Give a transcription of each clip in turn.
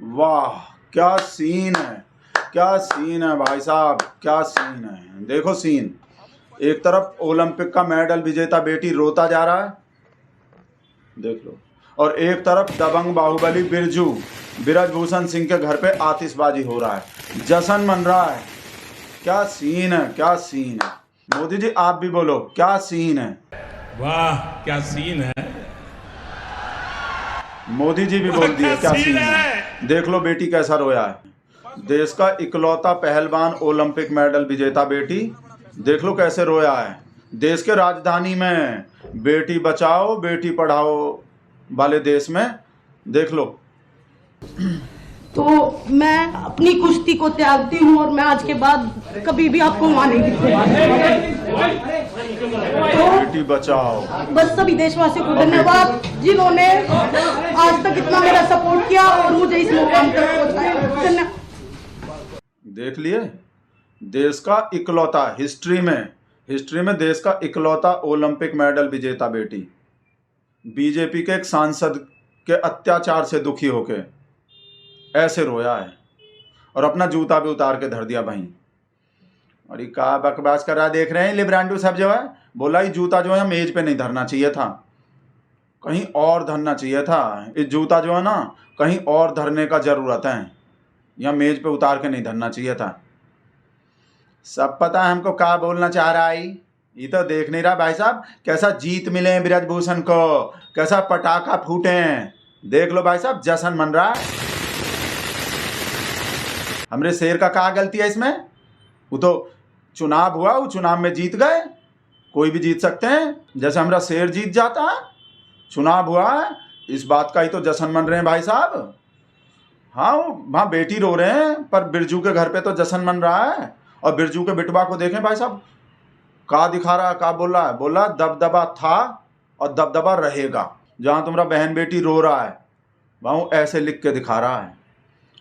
वाह क्या सीन है, क्या सीन है भाई साहब, क्या सीन है। देखो सीन, एक तरफ ओलंपिक का मेडल विजेता बेटी रोता जा रहा है, देख लो, और एक तरफ दबंग बाहुबली बिरजू ब्रजभूषण सिंह के घर पे आतिशबाजी हो रहा है, जश्न मन रहा है। क्या सीन है, क्या सीन है। मोदी जी आप भी बोलो, क्या सीन है। वाह क्या सीन है। मोदी जी भी बोल दिए क्या सीन है। देख लो बेटी कैसा रोया है। देश का इकलौता पहलवान ओलंपिक मेडल विजेता बेटी, देख लो कैसे रोया है। देश के राजधानी में बेटी बचाओ बेटी पढ़ाओ वाले देश में, देख लो। तो मैं अपनी कुश्ती को त्यागती हूँ और मैं आज के बाद कभी भी आपको वहां नहीं दिखूंगा। तो बेटी बचाओ। बस सभी देशवासियों को धन्यवाद जिन्होंने आज तक इतना मेरा सपोर्ट किया और मुझे इस मुकाम तक पहुंचाया। धन्यवाद। देख लिए, देश का इकलौता हिस्ट्री में देश का इकलौता ओलंपिक मेडल विजेता बेटी बीजेपी के एक सांसद के अत्याचार से दुखी होके ऐसे रोया है और अपना जूता भी उतार के धर दिया भाई। और ये का बकवास कर रहा है, देख रहे हैं लिब्रांडो साहब जो है, बोला ये जूता जो है मेज पे नहीं धरना चाहिए था, कहीं और धरना चाहिए था। ये जूता जो है ना कहीं और धरने का जरूरत है, या मेज पे उतार के नहीं धरना चाहिए था। सब पता है हमको क्या बोलना चाह रहा है। ये तो देख नहीं रहा भाई साहब कैसा जीत मिले ब्रजभूषण को, कैसा पटाखा फूटे। देख लो भाई साहब जश्न मन रहा है। हमरे शेर का क्या गलती है इसमें। वो तो चुनाव हुआ, वो चुनाव में जीत गए, कोई भी जीत सकते हैं, जैसे हमारा शेर जीत जाता है। चुनाव हुआ है, इस बात का ही तो जश्न मन रहे हैं भाई साहब। हाँ वहाँ बेटी रो रहे हैं पर बिरजू के घर पे तो जश्न मन रहा है। और बिरजू के बिटवा को देखें भाई साहब, का दिखा रहा है, का बोल रहा है, बोला दबदबा था और दबदबा रहेगा। जहाँ तुम्हारा बहन बेटी रो रहा है वहाँ ऐसे लिख के दिखा रहा है।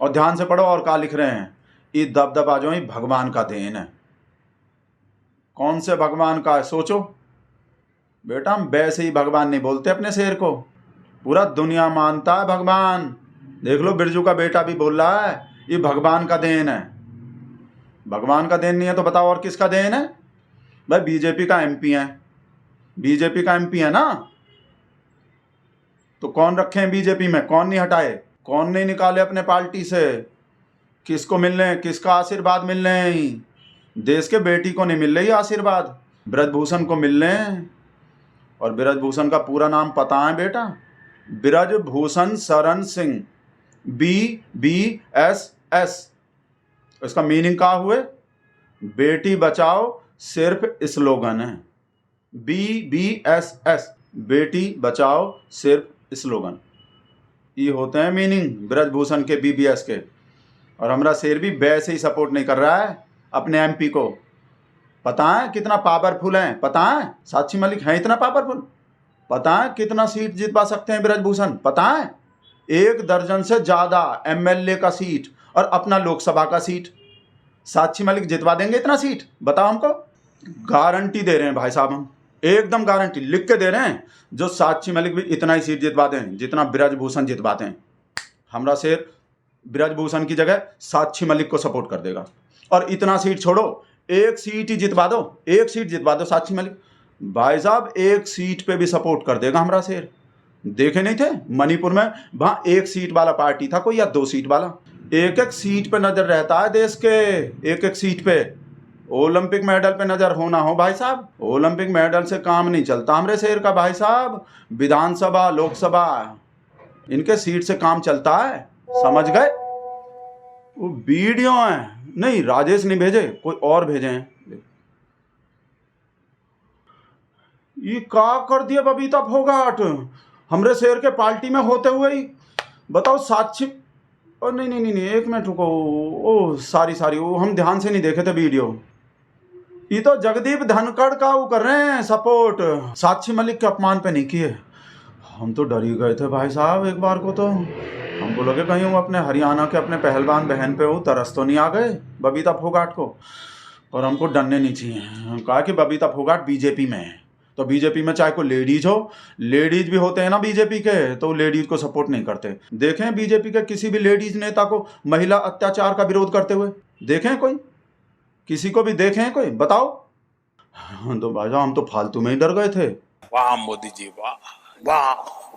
और ध्यान से पढ़ो और क्या लिख रहे हैं, ये दबदबा जो है भगवान का देन है। कौन से भगवान का है सोचो बेटा, हम वैसे ही भगवान नहीं बोलते अपने शेर को, पूरा दुनिया मानता है भगवान। देख लो बिरजू का बेटा भी बोल रहा है ये भगवान का देन है। भगवान का देन नहीं है तो बताओ और किसका देन है। भाई बीजेपी का एमपी है, बीजेपी का एमपी है ना, तो कौन रखे हैं बीजेपी में, कौन नहीं हटाए, कौन नहीं निकाले अपने पार्टी से। किसको मिलने, किसका आशीर्वाद मिल रहे हैं। देश के बेटी को नहीं मिल रही आशीर्वाद, ब्रजभूषण को मिल रहे हैं। और ब्रजभूषण का पूरा नाम पता है बेटा, ब्रजभूषण शरण सिंह, BBSS। इसका मीनिंग क्या हुए, बेटी बचाओ सिर्फ स्लोगन है। BBSS बेटी बचाओ सिर्फ स्लोगन, ये होते हैं मीनिंग ब्रजभूषण के BBS के। और हमारा शेर भी वैसे ही सपोर्ट नहीं कर रहा है अपने एमपी को। पता है कितना पावरफुल है, पता है साक्षी मलिक है इतना पावरफुल। पता है कितना सीट जितवा सकते हैं ब्रजभूषण, पता है 1 दर्जन से ज़्यादा MLA का सीट और अपना लोकसभा का सीट साक्षी मलिक जितवा देंगे। इतना सीट बताओ हमको, गारंटी दे रहे हैं भाई साहब, हम एकदम गारंटी लिख के दे रहे हैं। जो साक्षी मलिक भी इतना ही सीट जितवा दें जितना ब्रजभूषण जितवाते हैं। हमारा शेर ब्रजभूषण की जगह साक्षी मलिक को सपोर्ट कर देगा। और इतना सीट छोड़ो, 1 सीट ही जितवा दो, 1 सीट जितवा दो साक्षी मलिक भाई साहब, 1 सीट पे भी सपोर्ट कर देगा हमारा शेर। देखे नहीं थे मणिपुर में, वहां 1 सीट वाला पार्टी था कोई या 2 सीट वाला। 1-1 सीट पे नजर रहता है देश के, 1-1 सीट पे। ओलंपिक मेडल पे नजर होना हो भाई साहब, ओलंपिक मेडल से काम नहीं चलता हमारे शेर का भाई साहब। विधानसभा लोकसभा इनके सीट से काम चलता है, समझ गए। वो वीडियो है, नहीं राजेश नहीं भेजे, कोई और भेजे हैं। ये का कर दिया बबीता फोगाट हमरे शेर के पार्टी में होते हुए ही। बताओ साक्षी, और नहीं 1 मिनट रुको, ओ सारी वो हम ध्यान से नहीं देखे थे वीडियो। ये तो जगदीप धनखड़ का वो कर रहे हैं सपोर्ट, साक्षी मलिक के अपमान पे नहीं किए। हम तो डर ही गए थे भाई साहब एक बार को, तो हमको लगे कहीं वो अपने हरियाणा के अपने पहलवान बहन पे वो तरस तो नहीं आ गए बबीता फोगाट को। और हमको डरने नहीं चाहिए, कहा कि बबीता फोगाट बीजेपी में है तो बीजेपी में चाहे कोई लेडीज हो, लेडीज भी होते हैं ना बीजेपी के, तो लेडीज को सपोर्ट नहीं करते। देखें बीजेपी के किसी भी लेडीज नेता को महिला अत्याचार का विरोध करते हुए? देखें कोई? किसी को भी देखें कोई? बताओ। तो भाईजान हम तो फालतू में ही डर गए थे। वाह मोदी जी वाह वाह।